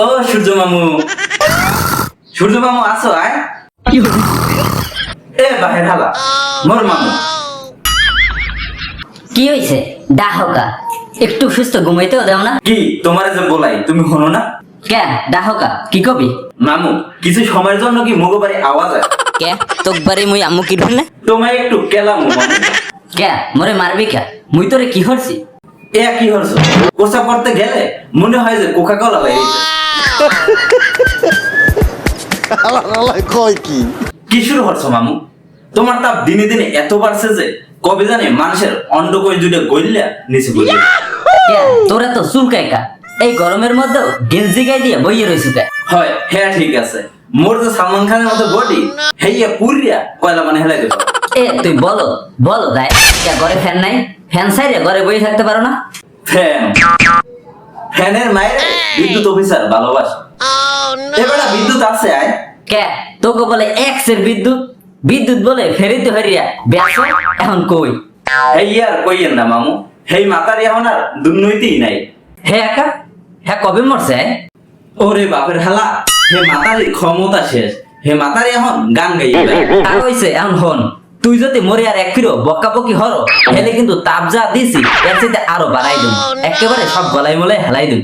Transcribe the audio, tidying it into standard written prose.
ও সূর্য মামু, সূর্য মামু আসো আয়। এ বাহির হালা মোর মামু। কি হয়েছে ডাহকা? একটু সুস্থ ঘুমাইতেও দেও না? কি তোমারে যে বলাই তুমি হনো না? কেন ডাহকা কি কবি? মামু কিছু সময়ের জন্য কি মুগো বাড়ি আওয়াজ হয়? কে তোকবারে মুই আম্মু কি ঢুনে? তোমায় একটু কেলাম মামু। কে মরে মারবি কে? মুই তোরে কি হরছি? এ কি হরছো? কোসা করতে গেলে মনে হয় যে কোকা কোলা হয়ে কয় কি কি শুরু হরছো মামু? তোমার তাপ দিনে দিনে এত বাড়ছে যে কবে জানে মানুষের অন্ডকোষ দুটো গইল্লা নিচে পড়ে যাবে। কে তোরা তো চুলকাই কা? এই গরমের মধ্যেও গেঞ্জি গায়ে দিয়ে বইয়ে রইছু কে? হয় হ্যাঁ ঠিক আছে, মোর যে সালমান খানের মতো বডি হেইয়া পুরিয়া কয়লা মানে হেলাই দেবো। এ তুই বলো বলো গায়ে কে ঘরে ফ্যান নাই? ফ্যান সাইরে ঘরে বই থাকতে পারো না? ফ্যান ফ্যানের মায়ের বিদ্যুৎ অফিসার ভালোবাসে। এবার বিদ্যুৎ আছে আয়। কে তোকে বলে এক্সের বিদ্যুৎ বিদ্যুৎ বলে ফেরিতে হরিয়া ব্যাস এখন কই? হেই আর কইয়েন না মামু, হেই মাতারি এখন আর দুর্নীতিই নাই। হে একা হ্যাঁ কবে মরছে? ওরে বাপের হালা, হে মাতারির ক্ষমতা শেষ, হে মাতারি এখন গান গাইবে। আর হইছে এখন হন, তুই যদি মরে আর এক ফিরো বকাবকি হরো হেলে কিন্তু তাপ যা দিছি এর চাইতে আরো বাড়াই দিন, একেবারে সব গলাই মলাই হেলাই দিন।